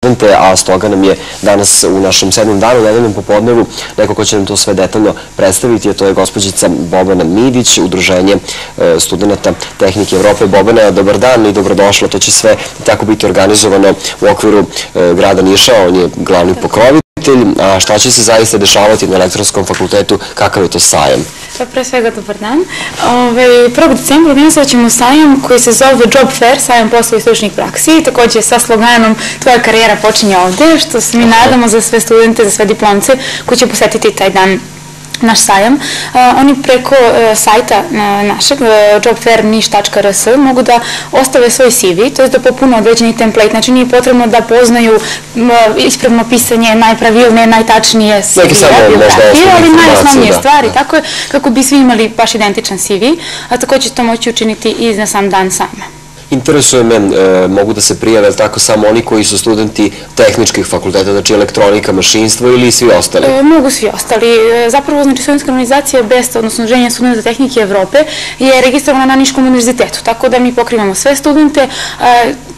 studente, a stoga nam je danas u našem 7. danu, nedeljnom popodnevu, neko ko će nam to sve detaljno predstaviti, a to je gospođica Bobana Midić, Udruženje studenta Tehnike Evrope. Bobana, dobar dan i dobrodošla. To će sve tako biti organizovano u okviru grada Niša, on je glavni pokrovitelj. A šta će se zaista dešavati na Elektronskom fakultetu, kakav je to sajam? Pre svega, dobar dan. 1. decembra organizovat ćemo sajam koji se zove Job Fair, sajam posla i stručnih praksi, takođe sa sloganom Tvoja karijera počinje ovde, što se mi nadamo za sve studente, za sve diplomce koji će posetiti taj dan naš sajam. Oni preko sajta našeg jobfairniš.rs mogu da ostave svoj CV, to je da popune određeni template, znači nije potrebno da poznaju ispravno pisanje, najpravilnije, najtačnije CV-a, biografije, ali najosnovnije stvari, tako je, kako bi svi imali baš identičan CV, a takođe će to moći učiniti i na sam dan sajma. Interesuje me, mogu da se prijave, tako samo oni koji su studenti tehničkih fakulteta, znači elektronika, mašinstvo ili svi ostali? Mogu svi ostali. Zapravo, znači, studentska organizacija BESTA, odnosno Udruženje studenta Tehnike Evrope, je registrovana na Niškom univerzitetu, tako da mi pokrivamo sve studente.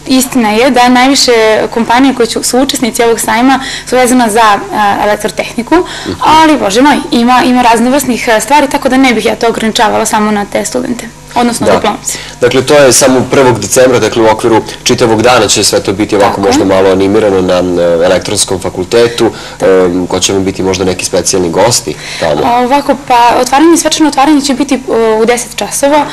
Istina je da najviše kompanije koje su učesnici ovog sajma su vezana za elektrotehniku, ali, bože moj, ima raznovrsnih stvari, tako da ne bih ja to ograničavala samo na te studente, odnosno diplomci. Dakle, to je samo 1. decembra, dakle u okviru čitavog dana će sve to biti ovako možda malo animirano na Elektronskom fakultetu. Ko će vam biti možda neki specijalni gosti tamo? Ovako, pa svečano otvaranje će biti u 10 časova,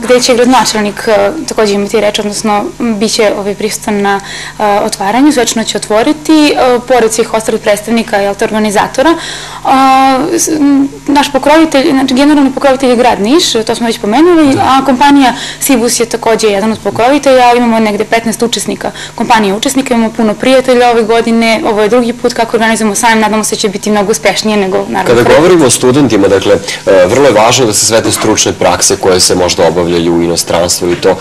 gde će gradonačelnik takođe imati reč, odnosno bit će prisutan na otvaranju, svečano će otvoriti, pored svih ostalih predstavnika i organizatora. Naš pokrovitelj, znači generalni pokrovitelj je grad Niš, to smo već pomenuli, a kompanija Sibus je takođe jedan od pokrovitelja, imamo negde 15 učesnika, kompanija učesnika, imamo puno prijatelja ove godine, ovo je drugi put kako organizujemo sajam, nadamo se će biti mnogo uspešnije nego naravno. Kada govorimo o studentima, dakle, vrlo je važno da se sve te stručne prakse koje se možda obavljaju u inostranstvu i to,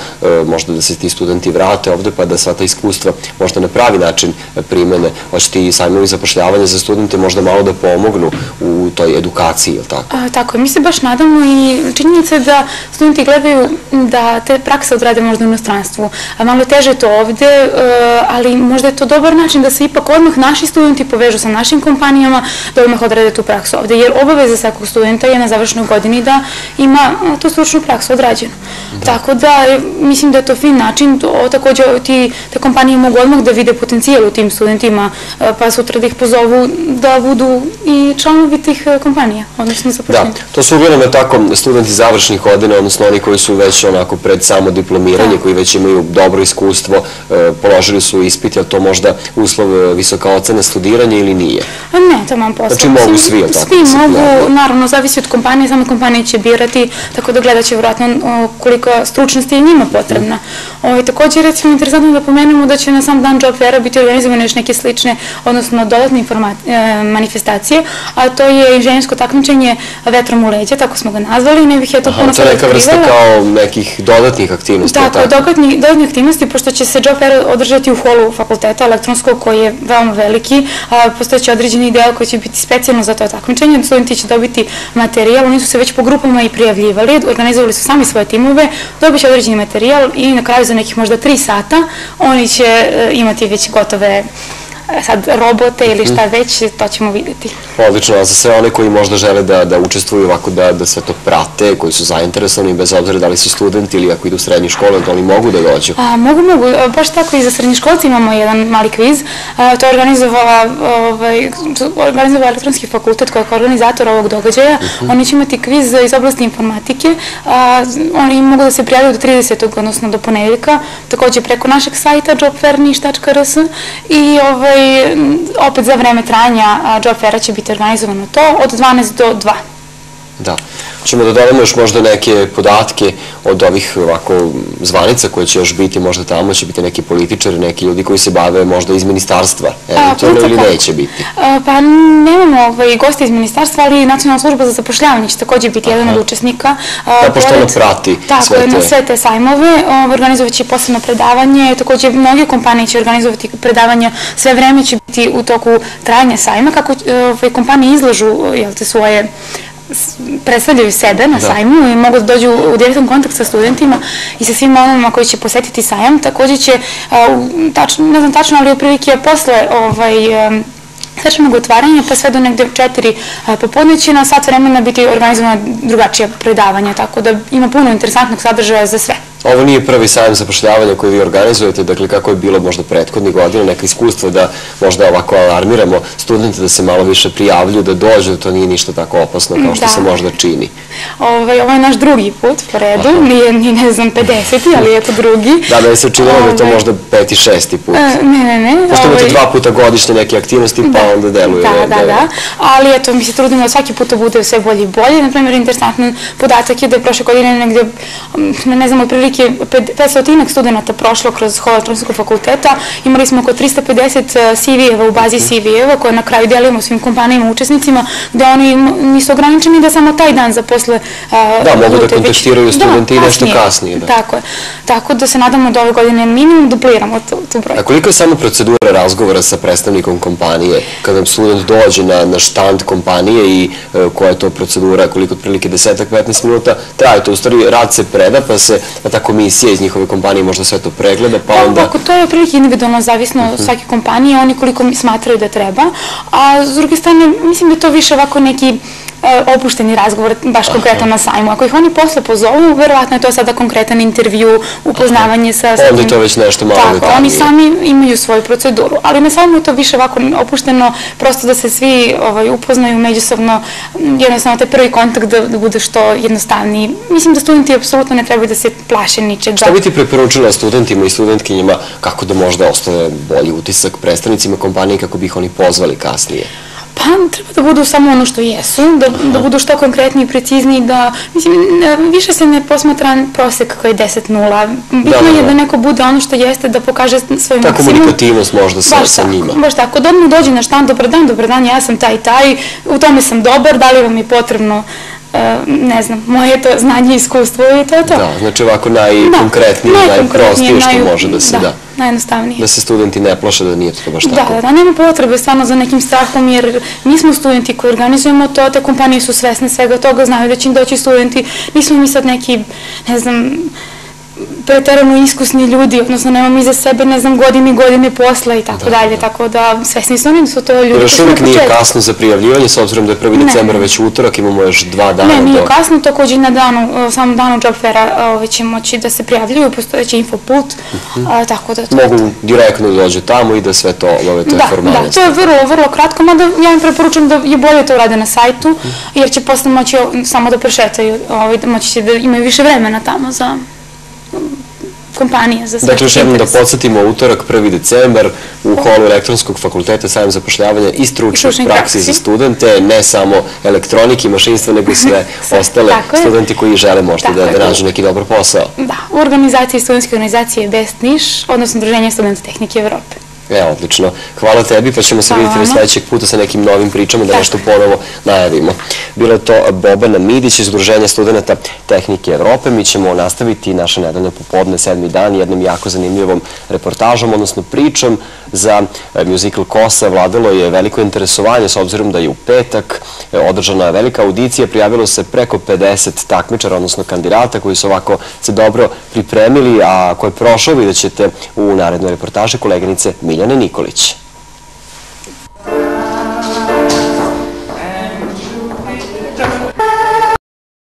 možda da se ti studenti vrate ovde pa da sva ta iskustva možda na pravi način primene. Hoće ti sajmovi zapošljavanja za studente možda malo da pomognu u toj edukaciji, ili tako? Tako je, mi se baš nadamo i činjenica je da studenti gledaju da te prakse odrade možda u inostranstvu. Malo je teže to ovde, ali možda je to dobar način da se ipak odmah naši studenti povežu sa našim kompanijama, da odmah odrade tu praksu ovde, jer obaveza svakog studenta je na završnoj godini da ima tu stručnu praksu odrađenu. Tako da, mislim da je to fin način, takođe te kompanije mogu odmah da vide potencijal u tim studentima, pa sutra da ih pozovu da budu i članovi tih kompanija, odnosno zapošljeni. Da, to su uglavnom tako studenti završnih godina, odnosno oni koji su već onako pred samo diplomiranje, koji već imaju dobro iskustvo, položili su ispit, je li to možda uslov visoka ocena studiranja ili nije? Ne, to mam posao. Znači mogu svi, je li tako? Svi mogu, naravno, zavisi od kompanije, samo kompanije će birati, tako da gledat će vjerojatno koliko stručnosti je njima potrebna. Takođe, recimo, interesantno da pomenemo da će na sam dan Job Faira biti organizovane još neke slične, odnosno dodatne manifestacije, a to je inženjersko takmičenje vetrom u leđa, tako smo ga nazvali, ne bih ja to puno sada otkrivala. To je neka vrsta kao nekih dodatnih aktivnosti. Tako, dodatnih aktivnosti, pošto će se Job Fair održati u holu fakulteta elektronskog, koji je veoma veliki, postojeći određeni deo koji će biti specijalno za to takmičenje, studenti će dobiti materijal, oni su se već po grupama i prijavljivali, organizovali su sami svoje timove, dobit će određeni materijal i na kraju za nekih možda 3 sata oni će imati već gotove sad robote ili šta već, to ćemo vidjeti. Odlično, a za sve one koji možda žele da učestvuju ovako, da sve to prate, koji su zainteresovani, bez obzira da li su studenti ili ako idu u srednju školu, da li mogu da dođu? Mogu, baš tako i za srednjoškolci imamo jedan mali kviz, to je organizovao Elektronski fakultet koji je organizator ovog događaja, oni će imati kviz iz oblasti informatike, oni mogu da se prijavljaju do 30. odnosno do ponedeljka, takođe preko našeg sajta jobfairniš.rs i opet za vreme trajanja Job Faira će biti organizovano to od 12 do 2. Da. Ćemo da dodamo još možda neke podatke od ovih ovako zvanica koje će još biti možda tamo, će biti neki političari, neki ljudi koji se bave možda iz ministarstva, eventualno ili neće biti? Pa nemamo goste iz ministarstva, ali Nacionalna služba za zapošljavanje će takođe biti jedan od učesnika. Pošto ono prati sve te... na sve te sajmove, organizovat će posebno predavanje, takođe mnoge kompanije će organizovati predavanja, sve vreme će biti u toku trajanja sajma, kako kompanije izlažu svoje predstavljaju sebe na sajmu i mogu da dođu u direktan kontakt sa studentima i sa svim onima koji će posetiti sajam. Također će, ne znam tačno, ali otprilike posle svečanog otvaranja pa sve do negde 4 popodne će na sat vremena biti organizovana drugačija predavanja, tako da ima puno interesantnog sadržaja za sve. Ovo nije prvi sajam zapošljavanja koji vi organizujete, dakle kako je bilo možda prethodnih godina, neka iskustva da možda ovako alarmiramo studente da se malo više prijavljuju, da dođu, da to nije ništa tako opasno kao što se možda čini. Ovo je naš drugi put po redu, nije ne znam 50. ali je to drugi. Da, meni se činilo da je to možda 5. 6. put. Ne. Pošto imate 2 puta godišnje neke aktivnosti, pa onda deluje. Da, ali eto, mi se trudimo da svaki put bude sve bolje i bolje. Naprimjer, interesantan podatak je da je prošle godine negde, ne znam, otprilike 500 studenta prošlo kroz hol Elektronskog fakulteta. Imali smo oko 350 CV-eva u bazi CV-eva koje na kraju delimo svim kompanijama, učesnicima, gde oni nisu ograničeni da samo taj dan zaposle. Da, mogu da kontaktiraju studenti i nešto kasnije. Tako je. Tako da se nadamo da ove godine minimum dupliramo tu broj. A koliko je samo procedura razgovora sa predstavnikom kompanije? Kada student dođe na štand kompanije i koja je to procedura, koliko otprilike 10-15 minuta traje to? U stvari, rad se preda, pa se ta komisija iz njihove kompanije možda sve to pregleda, pa onda... Tako, to je otprilike individualno zavisno od svake kompanije, oni koliko smatraju da treba, a s druge strane, mislim da je to više ovako neki opušteni razgovor, baš konkretno na sajmu. Ako ih oni posle pozovu, verovatno je to sada konkretan intervju, upoznavanje sa... Onda je to već nešto malo detaljnije. Tako, oni sami imaju svoju proceduru, ali na sajmu je to više ovako opušteno, prosto da se svi upoznaju međusobno, jednostavno taj prvi kontakt da bude što jednostavniji. Mislim da studenti apsolutno ne trebaju da se plaše ničega. Šta bi ti preporučila studentima i studentkinjima kako da možda ostave bolji utisak predstavnicima kompanije kako bi ih oni pozvali kasnije? Pa treba da budu samo ono što jesu, da budu što konkretniji i precizniji, da, mislim, više se ne posmatra prosek koji je 10-0. Bitno je da neko bude ono što jeste, da pokaže svoj maksimum. Ta komunikativnost možda sa njima. Baš tako, da odmah dođe na štand, dobar dan, ja sam taj, u tome sam dobar, da li vam je potrebno, ne znam, moje to znanje i iskustvo i to je to. Da, znači ovako najkonkretnije, najprostije što može da se da. Najjednostavnije. Da se studenti ne plaše da nije to baš tako. Da, nema potrebe stvarno za nekim strahom, jer mi smo studenti koji organizujemo to, te kompanije su svesne svega toga, znaju da će im doći studenti, nismo mi sad neki, ne znam, preterano iskusni ljudi, odnosno nemamo iza sebe, ne znam, godine posla i tako dalje, tako da svesni su oni su to ljudi. Još uvijek nije kasno za prijavljivanje, s obzirom da je 1. decembar već utorak, imamo još 2 dana. Ne, nije kasno, također na samom danu job faira će moći da se prijavljuju, postojeći infopult, tako da to... Mogu direktno da dođu tamo i da sve to obave, to je formalnost. Da, to je vrlo kratko, mada ja im preporučujem da je bolje to urade na sajtu, jer će posle moći samo da prešetaju, moći će da imaju više vremena tamo za kompanije za sve. Dakle, još jednom da podsjetimo, utorak 1. decembar u holu Elektronskog fakulteta sajam zapošljavanja i stručnih praksi za studente, ne samo elektronike i mašinstva, nego i sve ostale studenti koji žele možda da nađu neki dobar posao. Da, u organizaciji studentske organizacije Best Niš, odnosno Udruženje studenta tehnike Evrope. Odlično. Hvala tebi, pa ćemo se vidjeti sledećeg puta sa nekim novim pričama da nešto ponovo najavimo. Bila je to Bobana Midić iz Udruženja studenta tehnike Evrope. Mi ćemo nastaviti naše nedeljne popodne, 7. dan, jednom jako zanimljivom reportažom, odnosno pričom za muzikal Kosa. Vladalo je veliko interesovanje s obzirom da je u petak održana velika audicija, prijavilo se preko 50 takmičara, odnosno kandidata koji su ovako se dobro pripremili, a koje prošao vidjet ćete u narednoj reportaži koleginice Miljane Nikolić.